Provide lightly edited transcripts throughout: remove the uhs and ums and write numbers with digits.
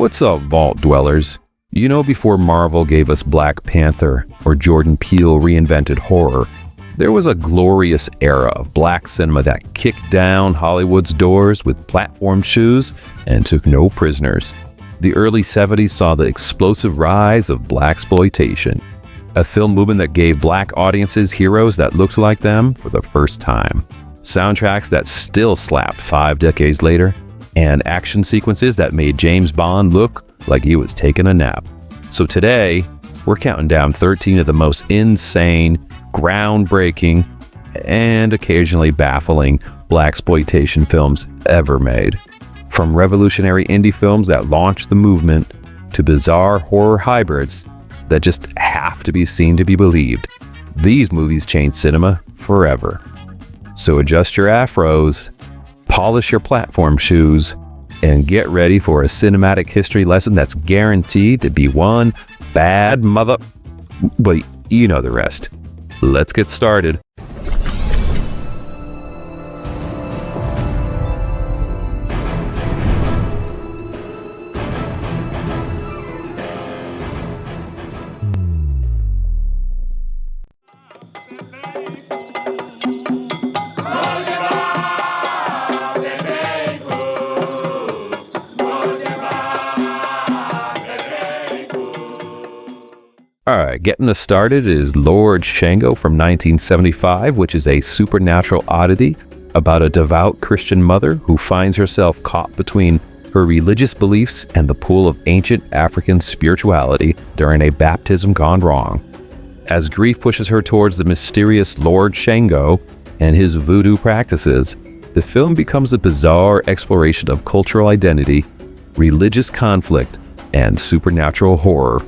What's up, Vault Dwellers? You know, before Marvel gave us Black Panther or Jordan Peele reinvented horror, there was a glorious era of black cinema that kicked down Hollywood's doors with platform shoes and took no prisoners. The early 70s saw the explosive rise of Blaxploitation, a film movement that gave black audiences heroes that looked like them for the first time, soundtracks that still slap 5 decades later, and action sequences that made James Bond look like he was taking a nap. So today, we're counting down 13 of the most insane, groundbreaking, and occasionally baffling blaxploitation films ever made. From revolutionary indie films that launched the movement to bizarre horror hybrids that just have to be seen to be believed, these movies changed cinema forever. So adjust your afros, polish your platform shoes, and get ready for a cinematic history lesson that's guaranteed to be one bad mother... But you know the rest. Let's get started. Alright, getting us started is Lord Shango from 1975, which is a supernatural oddity about a devout Christian mother who finds herself caught between her religious beliefs and the pool of ancient African spirituality during a baptism gone wrong. As grief pushes her towards the mysterious Lord Shango and his voodoo practices, the film becomes a bizarre exploration of cultural identity, religious conflict, and supernatural horror.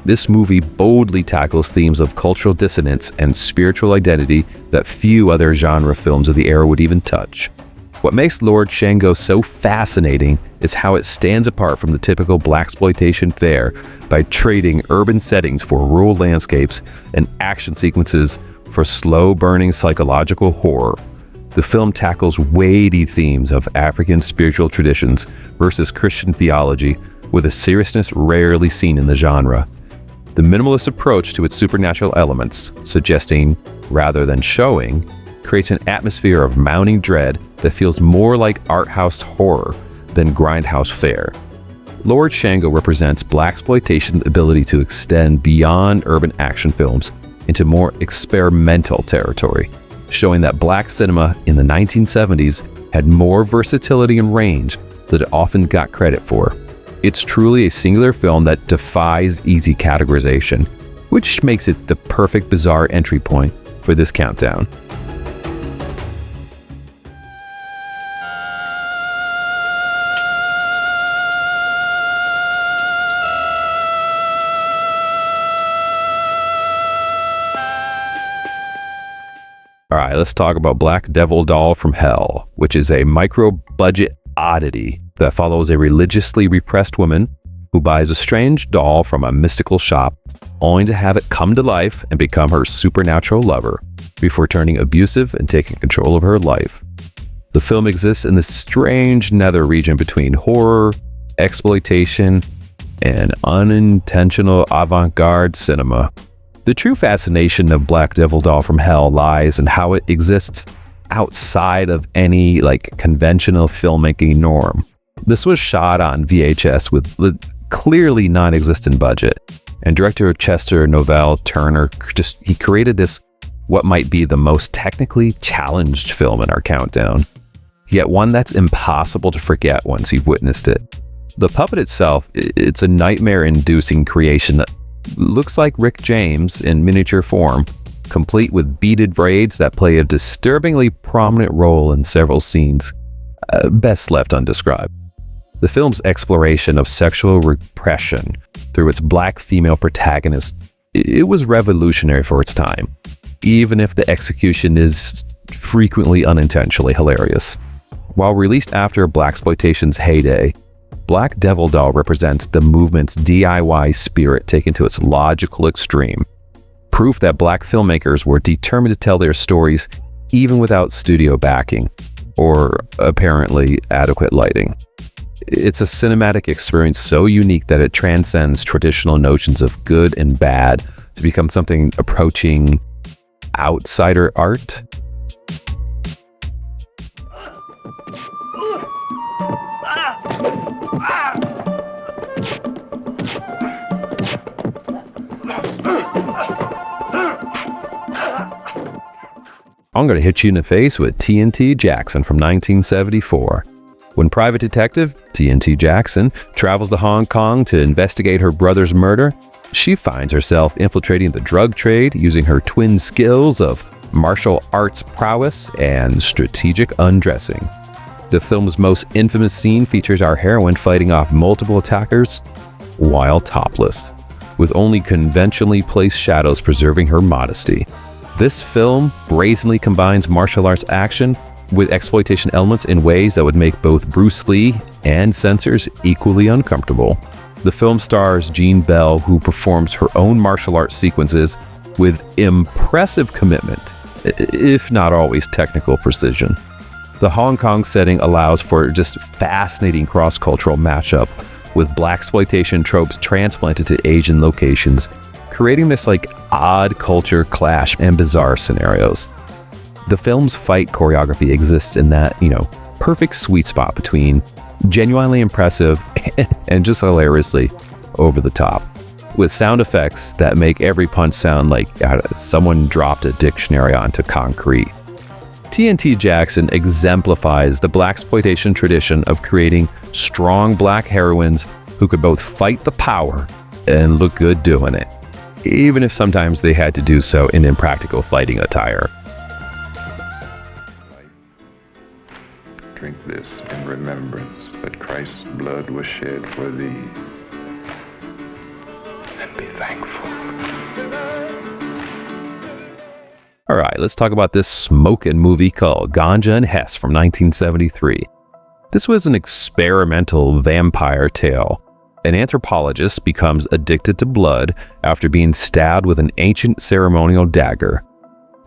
This movie boldly tackles themes of cultural dissonance and spiritual identity that few other genre films of the era would even touch. What makes Lord Shango so fascinating is how it stands apart from the typical blaxploitation fare by trading urban settings for rural landscapes and action sequences for slow-burning psychological horror. The film tackles weighty themes of African spiritual traditions versus Christian theology with a seriousness rarely seen in the genre. The minimalist approach to its supernatural elements, suggesting rather than showing, creates an atmosphere of mounting dread that feels more like art house horror than grindhouse fare. Lord Shango represents blaxploitation's ability to extend beyond urban action films into more experimental territory, showing that black cinema in the 1970s had more versatility and range than it often got credit for. It's truly a singular film that defies easy categorization, which makes it the perfect bizarre entry point for this countdown. Alright, let's talk about Black Devil Doll from Hell, which is a micro-budget oddity that follows a religiously repressed woman who buys a strange doll from a mystical shop, only to have it come to life and become her supernatural lover, before turning abusive and taking control of her life. The film exists in this strange nether region between horror, exploitation, and unintentional avant-garde cinema. The true fascination of Black Devil Doll from Hell lies in how it exists outside of any conventional filmmaking norm. This was shot on VHS with clearly non-existent budget, and director Chester Novell Turner he created this what might be the most technically challenged film in our countdown, yet one that's impossible to forget once you've witnessed it. The puppet itself, it's a nightmare-inducing creation that looks like Rick James in miniature form, complete with beaded braids that play a disturbingly prominent role in several scenes, best left undescribed. The film's exploration of sexual repression through its black female protagonist, it was revolutionary for its time, even if the execution is frequently unintentionally hilarious. While released after blaxploitation's heyday, Black Devil Doll represents the movement's DIY spirit taken to its logical extreme. Proof that black filmmakers were determined to tell their stories even without studio backing, or apparently adequate lighting. It's a cinematic experience so unique that it transcends traditional notions of good and bad to become something approaching outsider art. I'm going to hit you in the face with TNT Jackson from 1974. When private detective TNT Jackson travels to Hong Kong to investigate her brother's murder, she finds herself infiltrating the drug trade using her twin skills of martial arts prowess and strategic undressing. The film's most infamous scene features our heroine fighting off multiple attackers while topless, with only conventionally placed shadows preserving her modesty. This film brazenly combines martial arts action with exploitation elements in ways that would make both Bruce Lee and censors equally uncomfortable. The film stars Jean Bell, who performs her own martial arts sequences with impressive commitment, if not always technical precision. The Hong Kong setting allows for just fascinating cross-cultural matchup with blaxploitation tropes transplanted to Asian locations, creating this odd culture clash and bizarre scenarios. The film's fight choreography exists in that, perfect sweet spot between genuinely impressive and just hilariously over the top, with sound effects that make every punch sound like someone dropped a dictionary onto concrete. TNT Jackson exemplifies the blaxploitation tradition of creating strong black heroines who could both fight the power and look good doing it, even if sometimes they had to do so in impractical fighting attire. Drink this in remembrance that Christ's blood was shed for thee. And be thankful. All right, let's talk about this smoking movie called Ganja and Hess from 1973. This was an experimental vampire tale. An anthropologist becomes addicted to blood after being stabbed with an ancient ceremonial dagger.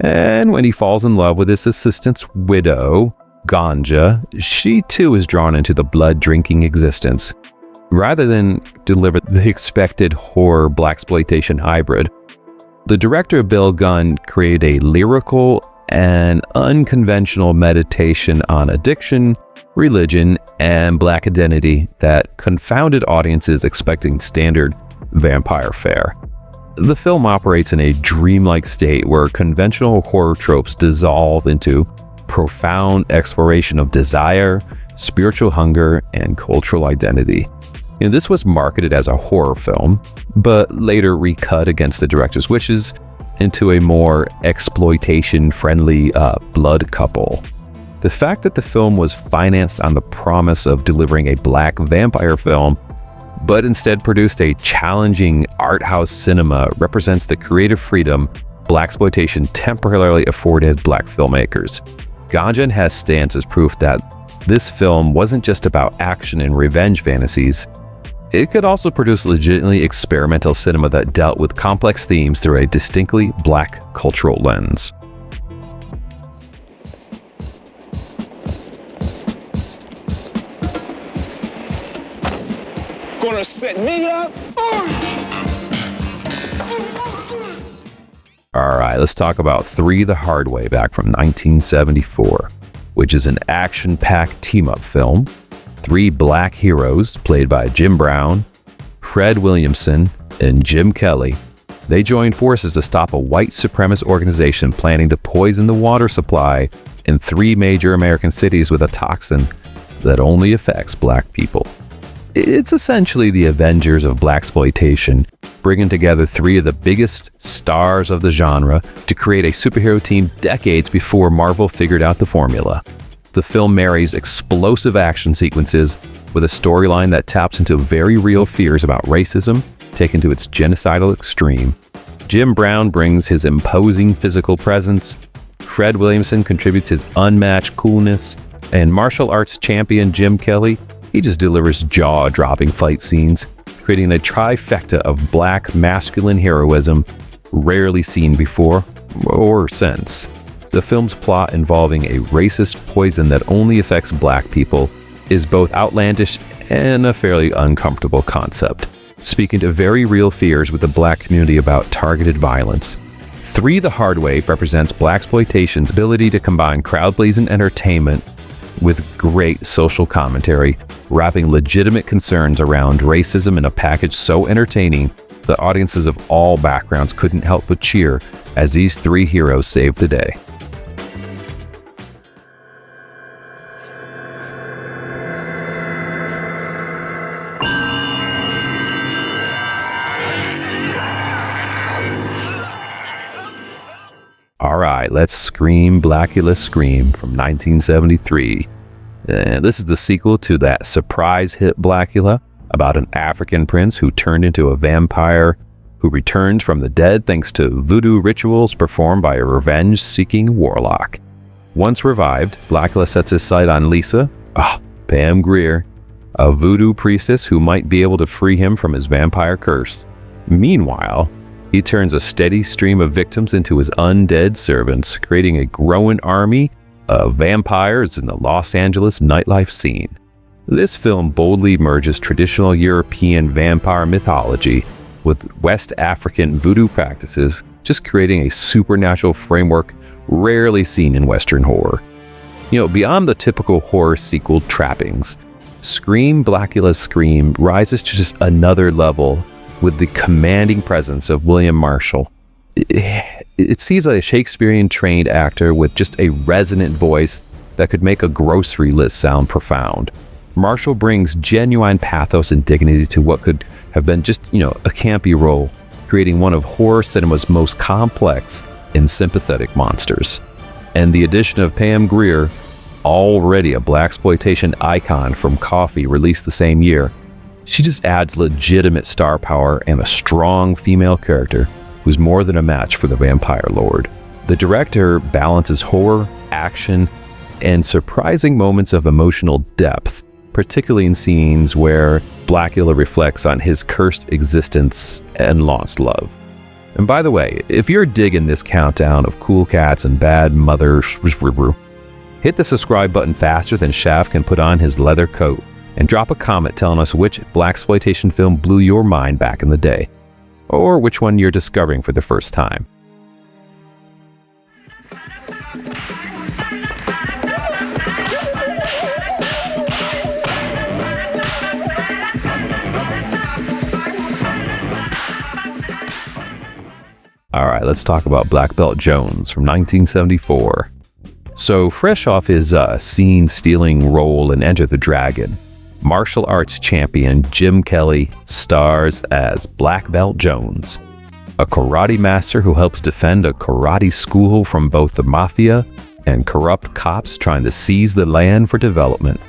And when he falls in love with his assistant's widow, Ganja, she too is drawn into the blood-drinking existence. Rather than deliver the expected horror blaxploitation hybrid, the director Bill Gunn created a lyrical and unconventional meditation on addiction, religion, and black identity that confounded audiences expecting standard vampire fare. The film operates in a dreamlike state where conventional horror tropes dissolve into profound exploration of desire, spiritual hunger, and cultural identity. This was marketed as a horror film, but later recut against the director's wishes into a more exploitation-friendly blood couple. The fact that the film was financed on the promise of delivering a black vampire film, but instead produced a challenging art house cinema, represents the creative freedom blaxploitation temporarily afforded black filmmakers. Ganja and Hess stands as proof that this film wasn't just about action and revenge fantasies. It could also produce legitimately experimental cinema that dealt with complex themes through a distinctly black cultural lens. Gonna set me up? All right, let's talk about Three the Hard Way back from 1974, which is an action-packed team-up film. Three black heroes, played by Jim Brown, Fred Williamson, and Jim Kelly. They joined forces to stop a white supremacist organization planning to poison the water supply in 3 major American cities with a toxin that only affects black people. It's essentially the Avengers of blaxploitation, bringing together 3 of the biggest stars of the genre to create a superhero team decades before Marvel figured out the formula. The film marries explosive action sequences with a storyline that taps into very real fears about racism, taken to its genocidal extreme. Jim Brown brings his imposing physical presence, Fred Williamson contributes his unmatched coolness, and martial arts champion Jim Kelly, he just delivers jaw-dropping fight scenes, creating a trifecta of black masculine heroism rarely seen before or since. The film's plot, involving a racist poison that only affects black people, is both outlandish and a fairly uncomfortable concept, speaking to very real fears with the black community about targeted violence. 3 The Hard Way represents Blaxploitation's ability to combine crowd-pleasing entertainment with great social commentary, wrapping legitimate concerns around racism in a package so entertaining that audiences of all backgrounds couldn't help but cheer as these 3 heroes saved the day. Alright, let's Scream Blacula Scream from 1973. This is the sequel to that surprise hit Blacula, about an African prince who turned into a vampire who returns from the dead thanks to voodoo rituals performed by a revenge-seeking warlock. Once revived, Blacula sets his sight on Lisa, Pam Grier, a voodoo priestess who might be able to free him from his vampire curse. Meanwhile, he turns a steady stream of victims into his undead servants, creating a growing army of vampires in the Los Angeles nightlife scene. This film boldly merges traditional European vampire mythology with West African voodoo practices, just creating a supernatural framework rarely seen in Western horror. Beyond the typical horror sequel trappings, Scream Blacula Scream rises to just another level with the commanding presence of William Marshall. It sees a Shakespearean-trained actor with just a resonant voice that could make a grocery list sound profound. Marshall brings genuine pathos and dignity to what could have been just, a campy role, creating one of horror cinema's most complex and sympathetic monsters. And the addition of Pam Grier, already a blaxploitation icon from Coffy, released the same year, she just adds legitimate star power and a strong female character who's more than a match for the vampire lord. The director balances horror, action, and surprising moments of emotional depth, particularly in scenes where Blacula reflects on his cursed existence and lost love. And by the way, if you're digging this countdown of cool cats and bad mothers, hit the subscribe button faster than Shaft can put on his leather coat, and drop a comment telling us which blaxploitation film blew your mind back in the day, or which one you're discovering for the first time. Alright, let's talk about Black Belt Jones from 1974. So, fresh off his scene-stealing role in Enter the Dragon, martial arts champion Jim Kelly stars as Black Belt Jones, a karate master who helps defend a karate school from both the mafia and corrupt cops trying to seize the land for development.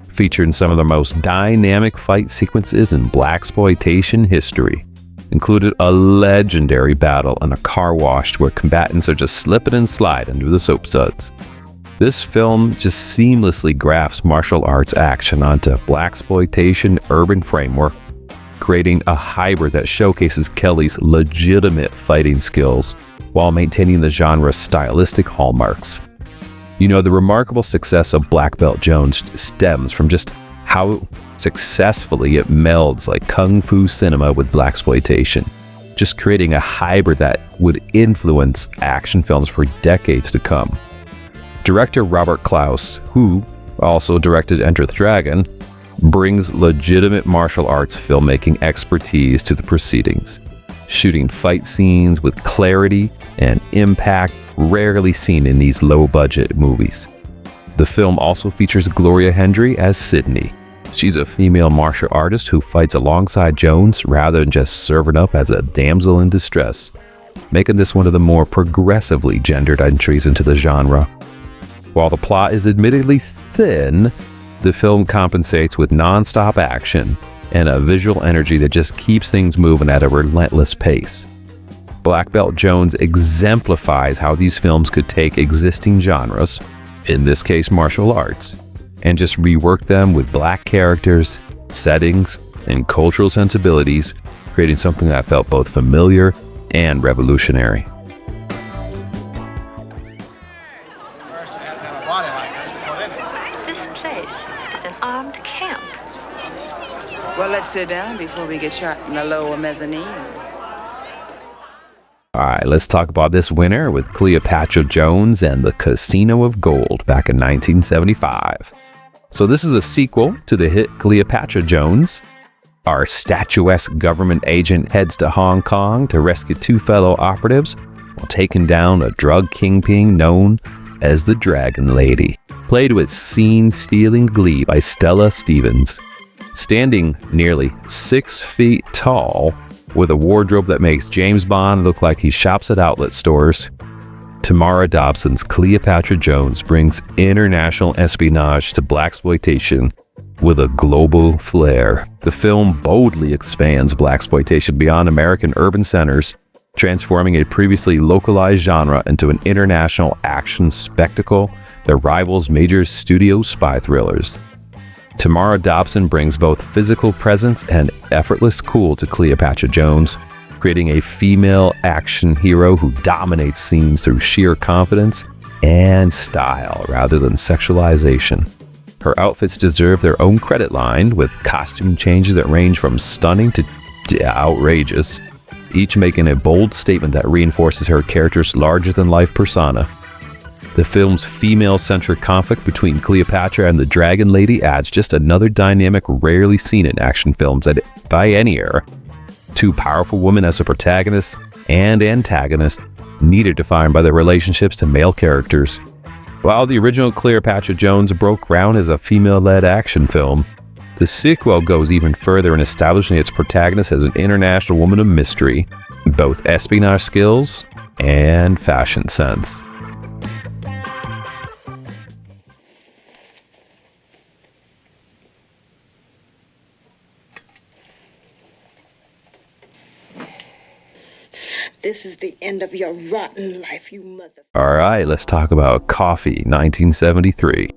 Featuring some of the most dynamic fight sequences in blaxploitation history, included a legendary battle in a car wash where combatants are just slipping and sliding through the soap suds. This film just seamlessly grafts martial arts action onto blaxploitation urban framework, creating a hybrid that showcases Kelly's legitimate fighting skills while maintaining the genre's stylistic hallmarks. The remarkable success of Black Belt Jones stems from just how successfully it melds like kung fu cinema with blaxploitation, just creating a hybrid that would influence action films for decades to come. Director Robert Klaus, who also directed Enter the Dragon, brings legitimate martial arts filmmaking expertise to the proceedings, shooting fight scenes with clarity and impact rarely seen in these low-budget movies. The film also features Gloria Hendry as Sydney. She's a female martial artist who fights alongside Jones rather than just serving up as a damsel in distress, making this one of the more progressively gendered entries into the genre. While the plot is admittedly thin, the film compensates with non-stop action and a visual energy that just keeps things moving at a relentless pace. Black Belt Jones exemplifies how these films could take existing genres, in this case martial arts, and just rework them with black characters, settings, and cultural sensibilities, creating something that felt both familiar and revolutionary. This place is an armed camp. sit down before we get shot in the lower mezzanine. All right, let's talk about this winner with Cleopatra Jones and the Casino of Gold back in 1975. So this is a sequel to the hit Cleopatra Jones. Our statuesque government agent heads to Hong Kong to rescue two fellow operatives while taking down a drug kingpin known as the Dragon Lady, played with scene-stealing glee by Stella Stevens. Standing nearly 6 feet tall, with a wardrobe that makes James Bond look like he shops at outlet stores, Tamara Dobson's Cleopatra Jones brings international espionage to blaxploitation with a global flair. The film boldly expands blaxploitation beyond American urban centers, transforming a previously localized genre into an international action spectacle that rivals major studio spy thrillers. Tamara Dobson brings both physical presence and effortless cool to Cleopatra Jones, creating a female action hero who dominates scenes through sheer confidence and style rather than sexualization. Her outfits deserve their own credit line, with costume changes that range from stunning to outrageous, each making a bold statement that reinforces her character's larger-than-life persona. The film's female-centric conflict between Cleopatra and the Dragon Lady adds just another dynamic rarely seen in action films by any era. Two powerful women as a protagonist and antagonist, neither defined by their relationships to male characters. While the original Cleopatra Jones broke ground as a female-led action film, the sequel goes even further in establishing its protagonist as an international woman of mystery, both espionage skills and fashion sense. This is the end of your rotten life, you mother... All right, let's talk about Coffy, 1973.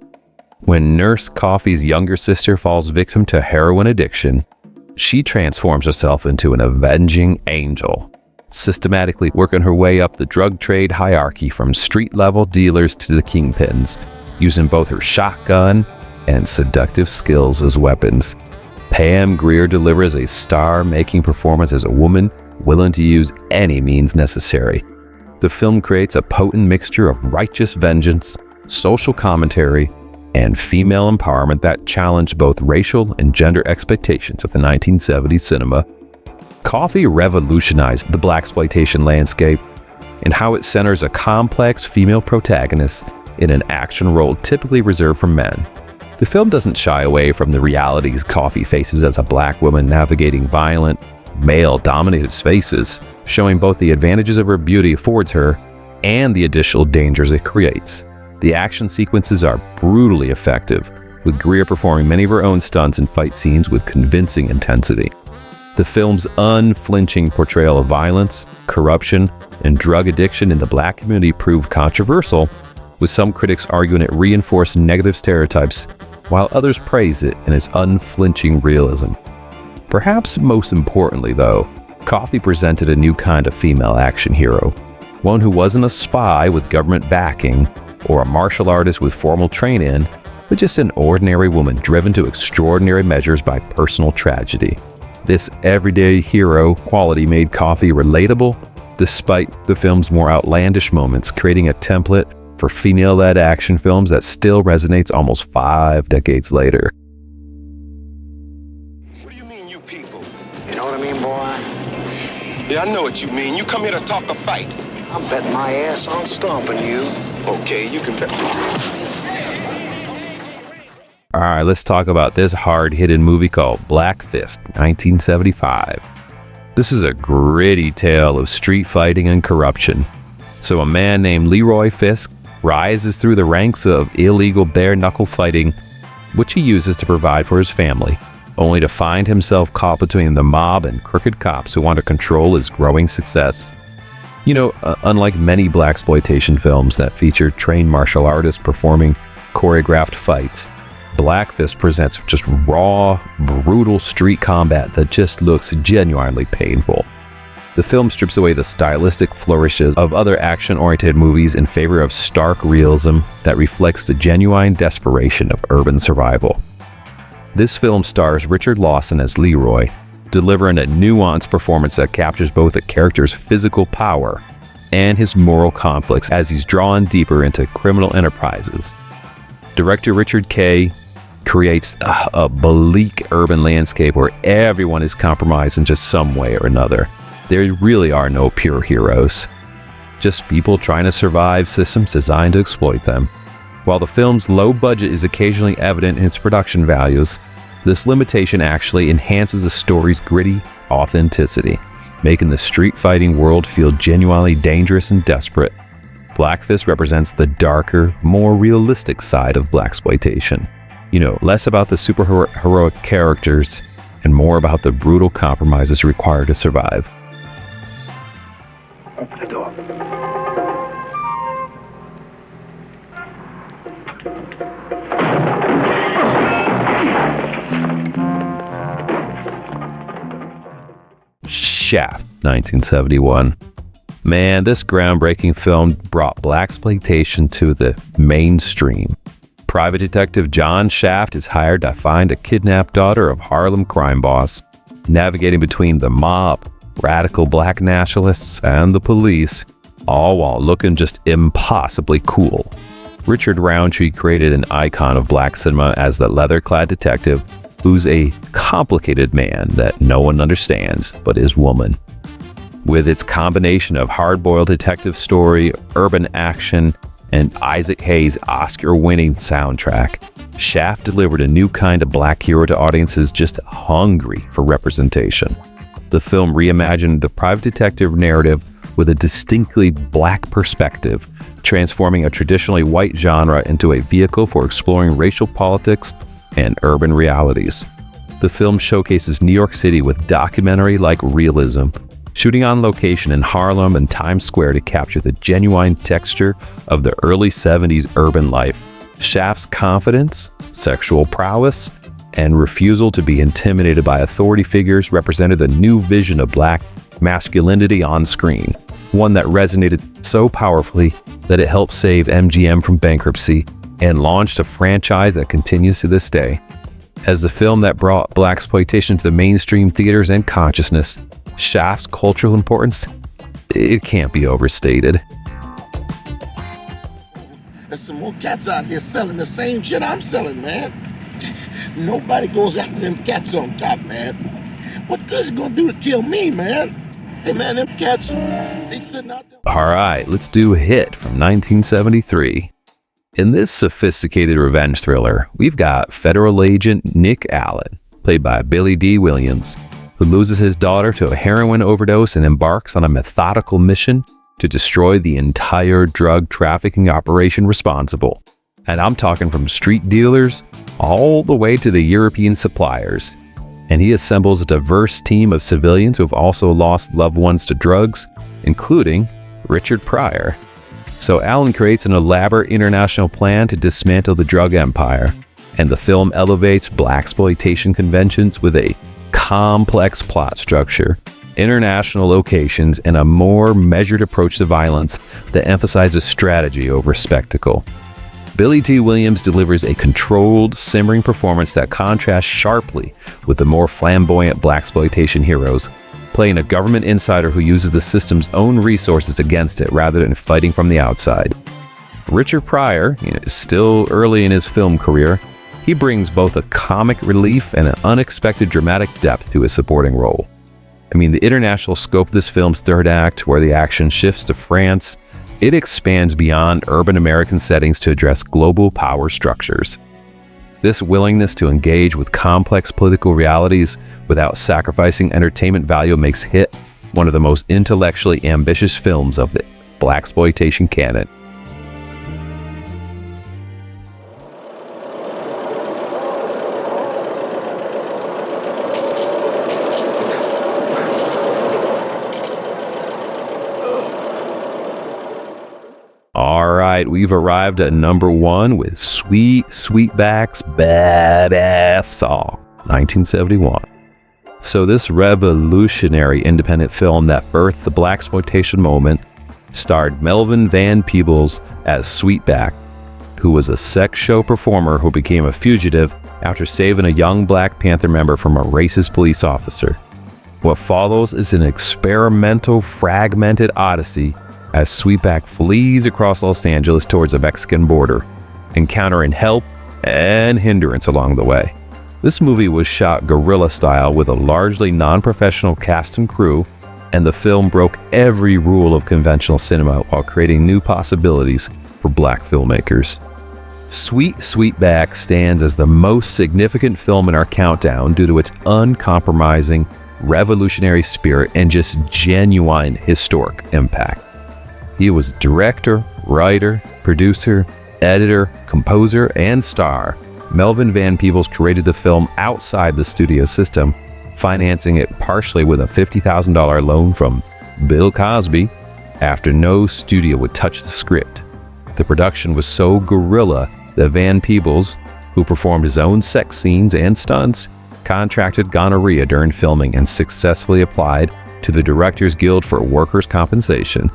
When Nurse Coffy's younger sister falls victim to heroin addiction, she transforms herself into an avenging angel, systematically working her way up the drug trade hierarchy from street-level dealers to the kingpins, using both her shotgun and seductive skills as weapons. Pam Grier delivers a star-making performance as a woman willing to use any means necessary. The film creates a potent mixture of righteous vengeance, social commentary, and female empowerment that challenged both racial and gender expectations of the 1970s cinema. Coffy revolutionized the blaxploitation landscape in how it centers a complex female protagonist in an action role typically reserved for men. The film doesn't shy away from the realities Coffy faces as a black woman navigating violent, male-dominated spaces, showing both the advantages of her beauty affords her and the additional dangers it creates. The action sequences are brutally effective, with Grier performing many of her own stunts and fight scenes with convincing intensity. The film's unflinching portrayal of violence, corruption, and drug addiction in the black community proved controversial, with some critics arguing it reinforced negative stereotypes, while others praised it in its unflinching realism. Perhaps most importantly, though, Coffy presented a new kind of female action hero, one who wasn't a spy with government backing or a martial artist with formal training, but just an ordinary woman driven to extraordinary measures by personal tragedy. This everyday hero quality made Coffy relatable, despite the film's more outlandish moments, creating a template for female-led action films that still resonates almost 5 decades later. Yeah, I know what you mean. You come here to talk a fight. I'm betting my ass on stomping you. Okay, you can bet. All right, let's talk about this hard-hitting movie called Black Fist, 1975. This is a gritty tale of street fighting and corruption. So a man named Leroy Fisk rises through the ranks of illegal bare-knuckle fighting, which he uses to provide for his family, only to find himself caught between the mob and crooked cops who want to control his growing success. You know, unlike many blaxploitation films that feature trained martial artists performing choreographed fights, Black Fist presents just raw, brutal street combat that just looks genuinely painful. The film strips away the stylistic flourishes of other action-oriented movies in favor of stark realism that reflects the genuine desperation of urban survival. This film stars Richard Lawson as Leroy, delivering a nuanced performance that captures both a character's physical power and his moral conflicts as he's drawn deeper into criminal enterprises. Director Richard K. creates a bleak urban landscape where everyone is compromised in just some way or another. There really are no pure heroes, just people trying to survive systems designed to exploit them. While the film's low budget is occasionally evident in its production values, this limitation actually enhances the story's gritty authenticity, making the street fighting world feel genuinely dangerous and desperate. Black Fist represents the darker, more realistic side of blaxploitation. You know, less about the superheroic characters and more about the brutal compromises required to survive. Open the door. Shaft, 1971. Man, this groundbreaking film brought blaxploitation to the mainstream. Private Detective John Shaft is hired to find a kidnapped daughter of Harlem crime boss, navigating between the mob, radical black nationalists, and the police, all while looking just impossibly cool. Richard Roundtree created an icon of black cinema as the leather-clad detective who's a complicated man that no one understands but his woman. With its combination of hard-boiled detective story, urban action, and Isaac Hayes' Oscar-winning soundtrack, Shaft delivered a new kind of black hero to audiences just hungry for representation. The film reimagined the private detective narrative with a distinctly black perspective, transforming a traditionally white genre into a vehicle for exploring racial politics and urban realities. The film showcases New York City with documentary-like realism, shooting on location in Harlem and Times Square to capture the genuine texture of the early 70s urban life. Shaft's confidence, sexual prowess, and refusal to be intimidated by authority figures represented a new vision of black masculinity on screen, one that resonated so powerfully that it helped save MGM from bankruptcy and launched a franchise that continues to this day. As the film that brought blaxploitation to the mainstream theaters and consciousness, Shaft's cultural importance, it can't be overstated. There's some more cats out here selling the same shit I'm selling, man. Nobody goes after them cats on top, man. What good is it gonna do to kill me, man? Hey, man, them cats, they sitting out there. All right, let's do Hit from 1973. In this sophisticated revenge thriller, we've got federal agent Nick Allen, played by Billy D. Williams, who loses his daughter to a heroin overdose and embarks on a methodical mission to destroy the entire drug trafficking operation responsible. And I'm talking from street dealers all the way to the European suppliers. And he assembles a diverse team of civilians who have also lost loved ones to drugs, including Richard Pryor. So Allen creates an elaborate international plan to dismantle the drug empire, and the film elevates blaxploitation conventions with a complex plot structure, international locations, and a more measured approach to violence that emphasizes strategy over spectacle. Billy T. Williams delivers a controlled, simmering performance that contrasts sharply with the more flamboyant blaxploitation heroes, playing a government insider who uses the system's own resources against it rather than fighting from the outside. Richard Pryor is still early in his film career. He brings both a comic relief and an unexpected dramatic depth to his supporting role. I mean, the international scope of this film's third act, where the action shifts to France, it expands beyond urban American settings to address global power structures. This willingness to engage with complex political realities without sacrificing entertainment value makes Hit one of the most intellectually ambitious films of the blaxploitation canon. All right, we've arrived at number 1 with Sweet Sweetback's Baadasssss song, 1971. So this revolutionary independent film that birthed the blaxploitation moment starred Melvin Van Peebles as Sweetback, who was a sex show performer who became a fugitive after saving a young Black Panther member from a racist police officer. What follows is an experimental, fragmented odyssey as Sweetback flees across Los Angeles towards the Mexican border, encountering help and hindrance along the way. This movie was shot guerrilla style with a largely non-professional cast and crew, and the film broke every rule of conventional cinema while creating new possibilities for Black filmmakers. Sweet Sweetback stands as the most significant film in our countdown due to its uncompromising, revolutionary spirit and just genuine historic impact. He was director, writer, producer, editor, composer, and star. Melvin Van Peebles created the film outside the studio system, financing it partially with a $50,000 loan from Bill Cosby after no studio would touch the script. The production was so guerrilla that Van Peebles, who performed his own sex scenes and stunts, contracted gonorrhea during filming and successfully applied to the Directors Guild for Workers' Compensation.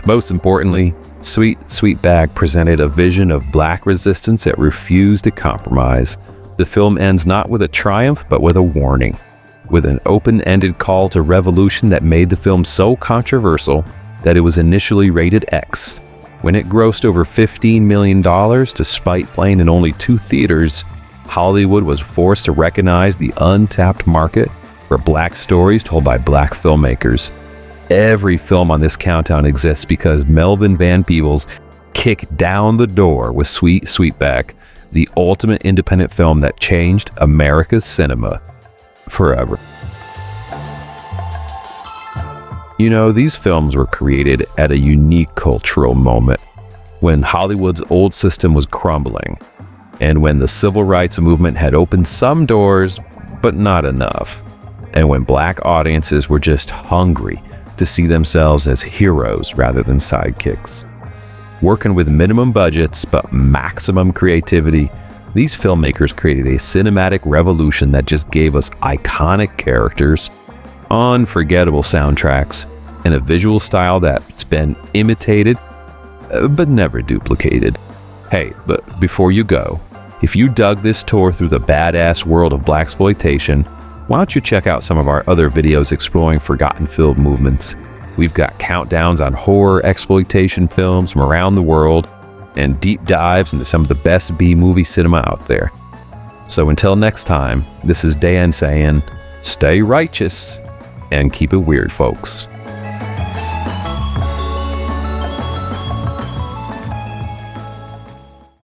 Most importantly, Sweet Sweetback presented a vision of Black resistance that refused to compromise. The film ends not with a triumph, but with a warning, with an open-ended call to revolution that made the film so controversial that it was initially rated X. When it grossed over $15 million, despite playing in only 2 theaters, Hollywood was forced to recognize the untapped market for Black stories told by Black filmmakers. Every film on this countdown exists because Melvin Van Peebles kicked down the door with Sweet Sweetback, the ultimate independent film that changed America's cinema forever. You know, these films were created at a unique cultural moment when Hollywood's old system was crumbling and when the civil rights movement had opened some doors, but not enough, and when Black audiences were just hungry to see themselves as heroes rather than sidekicks. Working with minimum budgets but maximum creativity, these filmmakers created a cinematic revolution that just gave us iconic characters, unforgettable soundtracks, and a visual style that's been imitated but never duplicated. Hey, but before you go, if you dug this tour through the badass world of Blaxploitation, why don't you check out some of our other videos exploring forgotten film movements. We've got countdowns on horror exploitation films from around the world and deep dives into some of the best B-movie cinema out there. So until next time, this is Dan saying, stay righteous and keep it weird, folks.